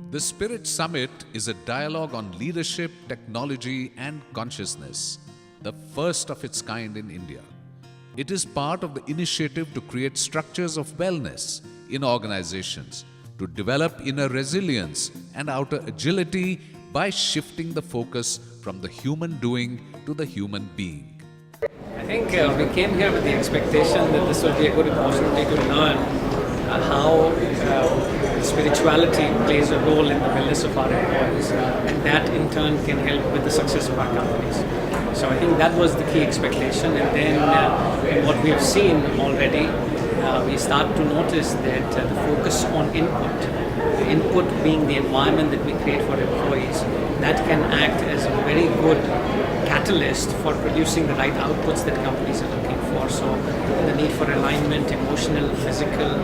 The SPIR-IT Summit is a dialogue on leadership, technology, and consciousness, the first of its kind in India. It is part of the initiative to create structures of wellness in organizations, to develop inner resilience and outer agility by shifting the focus from the human doing to the human being. I think we came here with the expectation that this will be a good opportunity to learn how spirituality plays a role in the wellness of our employees, and that in turn can help with the success of our companies. So I think that was the key expectation, and then what we have seen already, we start to notice that the focus on input being the environment that we create for employees, that can act as a very good catalyst for producing the right outputs that companies are looking for. So the need for alignment, emotional, physical,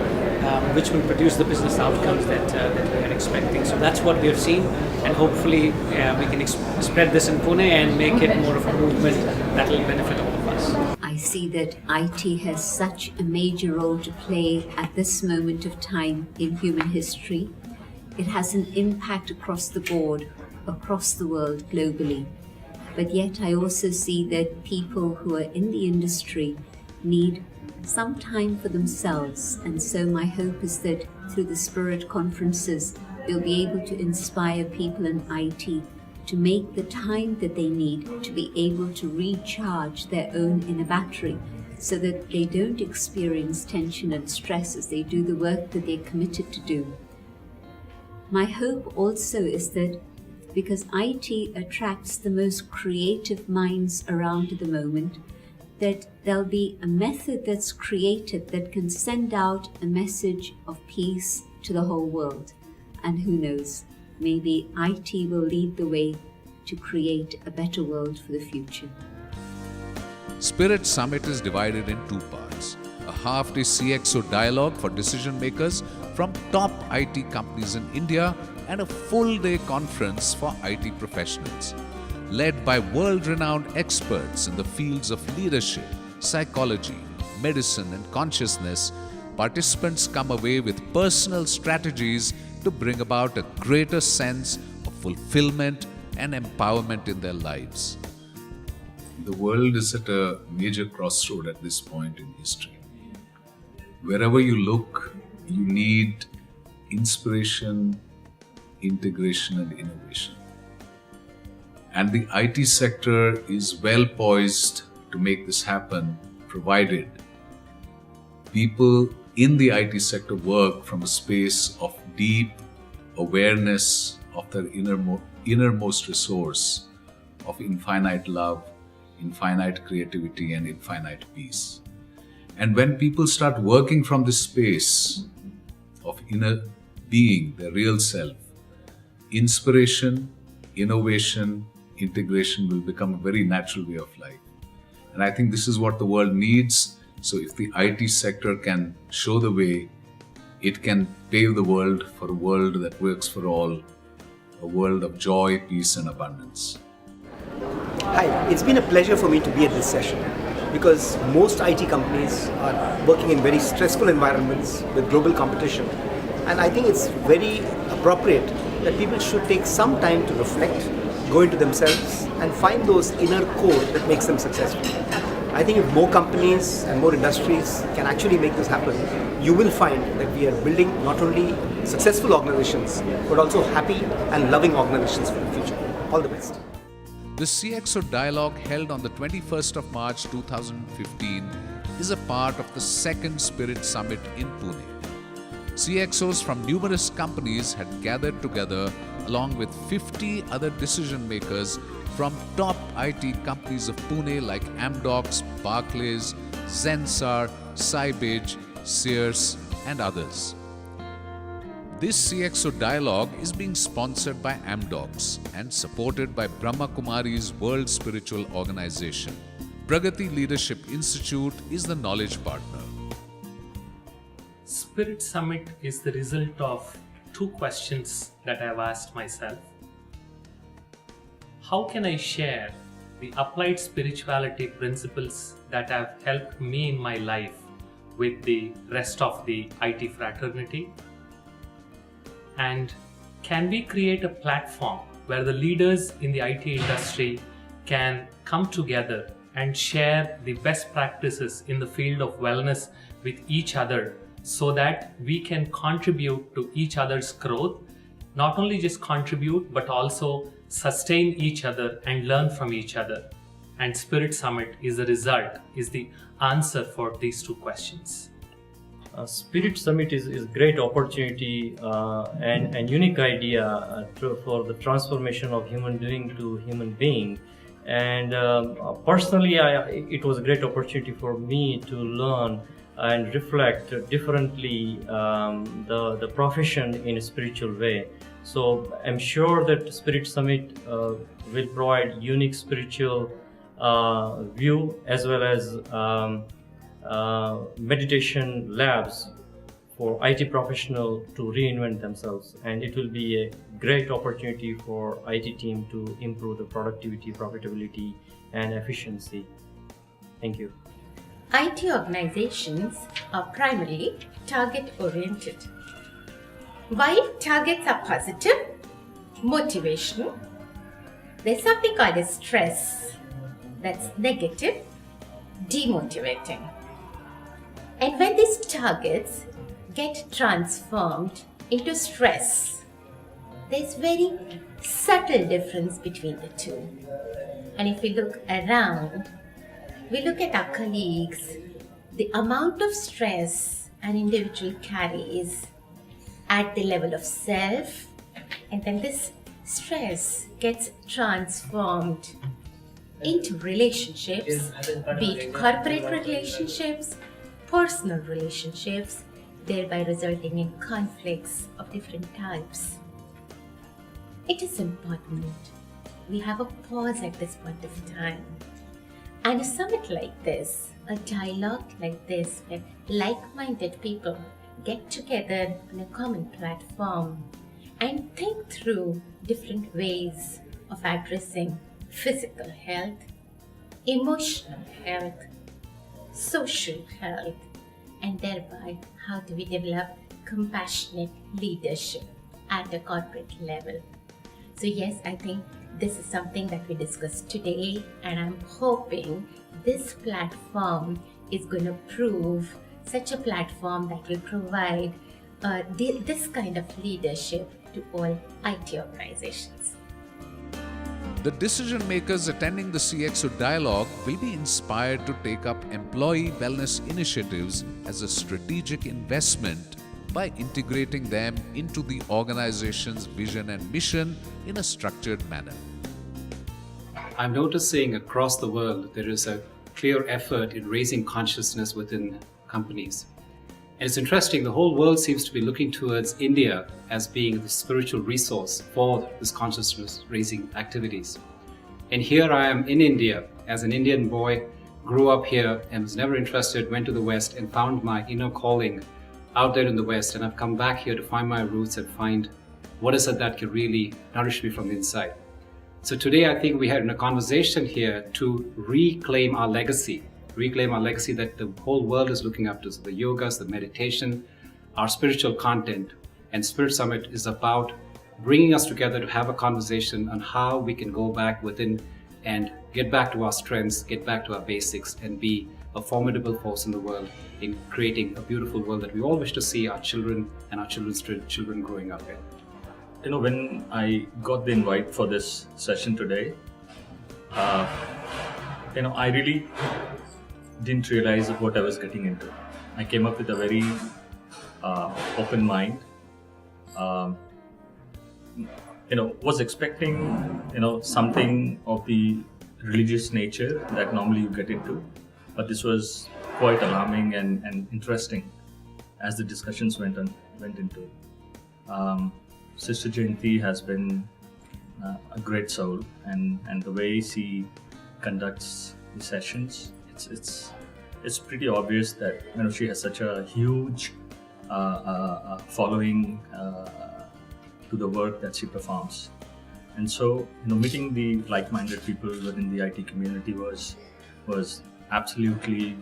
which will produce the business outcomes that we are expecting. So that's what we have seen, and hopefully we can spread this in Pune and make it more of a movement that will benefit all of us. I see that IT has such a major role to play at this moment of time in human history. It has an impact across the board, across the world, globally. But yet I also see that people who are in the industry need some time for themselves. And so my hope is that through the SPIR-IT conferences, they'll be able to inspire people in IT to make the time that they need to be able to recharge their own inner battery so that they don't experience tension and stress as they do the work that they're committed to do. My hope also is that because IT attracts the most creative minds around at the moment, that there'll be a method that's created that can send out a message of peace to the whole world. And who knows, maybe IT will lead the way to create a better world for the future. SPIR-IT Summit is divided in two parts. A half-day CXO dialogue for decision makers from top IT companies in India and a full-day conference for IT professionals. Led by world-renowned experts in the fields of leadership, psychology, medicine, and consciousness, participants come away with personal strategies to bring about a greater sense of fulfillment and empowerment in their lives. The world is at a major crossroad at this point in history. Wherever you look, you need inspiration, integration, and innovation. And the IT sector is well poised to make this happen, provided people in the IT sector work from a space of deep awareness of their innermost resource of infinite love, infinite creativity, and infinite peace. And when people start working from this space of inner being, their real self, inspiration, innovation, integration will become a very natural way of life. And I think this is what the world needs. So if the IT sector can show the way, it can pave the world for a world that works for all, a world of joy, peace, and abundance. Hi, it's been a pleasure for me to be at this session because most IT companies are working in very stressful environments with global competition. And I think it's very appropriate that people should take some time to reflect, go into themselves, and find those inner core that makes them successful. I think if more companies and more industries can actually make this happen, you will find that we are building not only successful organizations, but also happy and loving organizations for the future. All the best. The CXO dialogue held on the 21st of March 2015 is a part of the second SPIR-IT Summit in Pune. CXOs from numerous companies had gathered together along with 50 other decision makers from top IT companies of Pune like Amdocs, Barclays, Zensar, Sybage, Sears, and others. This CXO dialogue is being sponsored by Amdocs and supported by Brahma Kumaris World Spiritual Organization. Pragati Leadership Institute is the knowledge partner. SPIR-IT Summit is the result of two questions that I have asked myself. How can I share the applied spirituality principles that have helped me in my life with the rest of the IT fraternity? And can we create a platform where the leaders in the IT industry can come together and share the best practices in the field of wellness with each other so that we can contribute to each other's growth, not only just contribute but also sustain each other and learn from each other. And SPIR-IT Summit is the result, is the answer for these two questions. SPIR-IT Summit is great opportunity and unique idea for the transformation of human being to human being. And personally, it was a great opportunity for me to learn and reflect differently the profession in a spiritual way. So I'm sure that SPIR-IT Summit will provide unique spiritual view as well as meditation labs for IT professionals to reinvent themselves, and it will be a great opportunity for IT team to improve the productivity, profitability and efficiency. Thank you. IT organizations are primarily target oriented. While targets are positive, motivational, there's something called as stress that's negative, demotivating. And when these targets get transformed into stress, there's very subtle difference between the two. And if we look around, we look at our colleagues, the amount of stress an individual carries at the level of self, and then this stress gets transformed into relationships, be it corporate relationships, personal relationships, thereby resulting in conflicts of different types. It is important we have a pause at this point of time. And a summit like this, a dialogue like this, where like-minded people get together on a common platform and think through different ways of addressing physical health, emotional health, social health, and thereby how do we develop compassionate leadership at a corporate level. So yes, I think this is something that we discussed today, and I'm hoping this platform is going to prove such a platform that will provide this kind of leadership to all IT organizations. The decision makers attending the CXO dialogue will be inspired to take up employee wellness initiatives as a strategic investment by integrating them into the organization's vision and mission in a structured manner. I'm noticing across the world there is a clear effort in raising consciousness within companies. And it's interesting, the whole world seems to be looking towards India as being the spiritual resource for this consciousness raising activities. And here I am in India as an Indian boy, grew up here and was never interested, went to the West and found my inner calling out there in the West. And I've come back here to find my roots and find what is it that can really nourish me from the inside. So today I think we had a conversation here to reclaim our legacy that the whole world is looking up to. So the yogas, the meditation, our spiritual content, and SPIR-IT Summit is about bringing us together to have a conversation on how we can go back within and get back to our strengths, get back to our basics, and be a formidable force in the world in creating a beautiful world that we all wish to see our children and our children's children growing up in. You know, when I got the invite for this session today, I really didn't realize what I was getting into. I came up with a very open mind. Was expecting, something of the religious nature that normally you get into, but this was quite alarming and interesting as the discussions went into. Sister Jayanti has been a great soul, and the way she conducts the sessions, it's pretty obvious that she has such a huge following to the work that she performs. And so meeting the like-minded people within the IT community was absolutely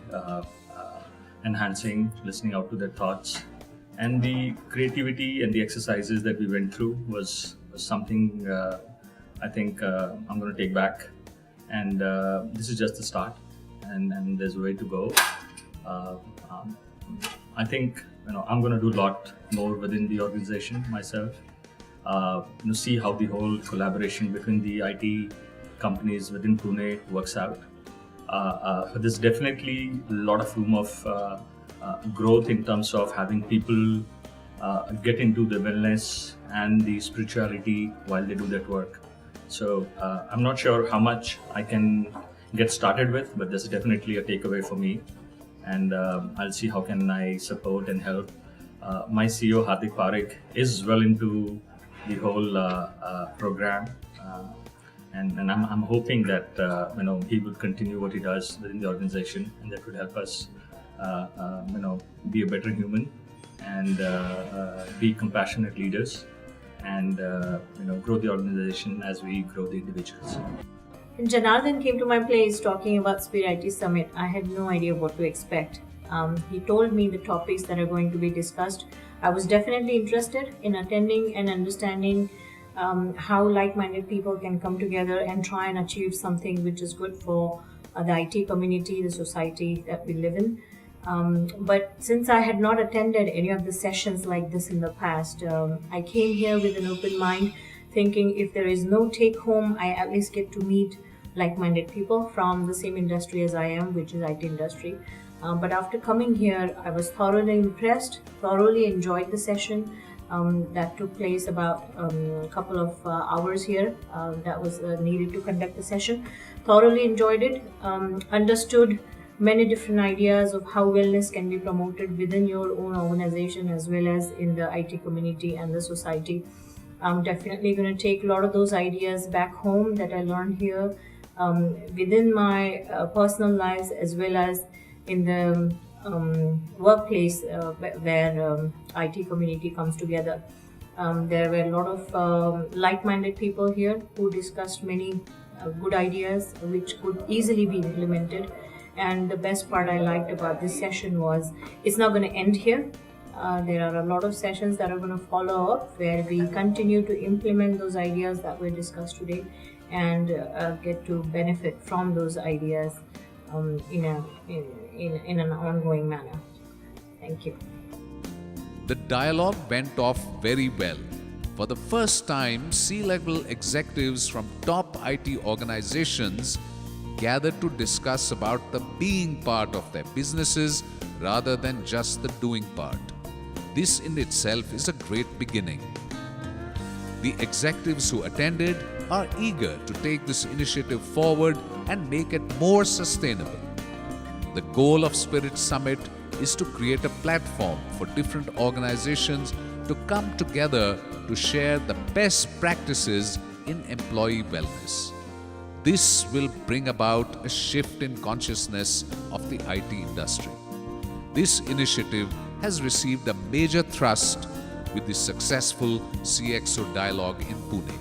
enhancing, listening out to their thoughts, And the creativity and the exercises that we went through was something I think I'm going to take back. And this is just the start, and there's a way to go. I think I'm going to do a lot more within the organization myself. See how the whole collaboration between the IT companies within Pune works out. But there's definitely a lot of room of growth in terms of having people get into the wellness and the spirituality while they do that work. So I'm not sure how much I can get started with, but there's definitely a takeaway for me. And I'll see how can I support and help. My CEO Hardik Parekh is well into the whole program, and I'm hoping that he would continue what he does within the organization, and that would help us be a better human and be compassionate leaders, and grow the organization as we grow the individuals. When Janardhan came to my place talking about SPIR-IT Summit, I had no idea what to expect. He told me the topics that are going to be discussed. I was definitely interested in attending and understanding how like-minded people can come together and try and achieve something which is good for the IT community, the society that we live in. But since I had not attended any of the sessions like this in the past, I came here with an open mind, thinking if there is no take-home, I at least get to meet like-minded people from the same industry as I am, which is IT industry. But after coming here, I was thoroughly impressed, thoroughly enjoyed the session that took place about a couple of hours here that was needed to conduct the session. Thoroughly enjoyed it, understood many different ideas of how wellness can be promoted within your own organization as well as in the IT community and the society. I'm definitely going to take a lot of those ideas back home that I learned here within my personal lives as well as in the workplace where IT community comes together. There were a lot of like-minded people here who discussed many good ideas which could easily be implemented. And the best part I liked about this session was it's not going to end here. There are a lot of sessions that are going to follow up where we continue to implement those ideas that were discussed today and get to benefit from those ideas in an ongoing manner. Thank you. The dialogue went off very well. For the first time, C-level executives from top IT organizations gathered to discuss about the being part of their businesses rather than just the doing part. This in itself is a great beginning. The executives who attended are eager to take this initiative forward and make it more sustainable. The goal of SPIR-IT Summit is to create a platform for different organizations to come together to share the best practices in employee wellness. This will bring about a shift in consciousness of the IT industry. This initiative has received a major thrust with the successful CXO dialogue in Pune.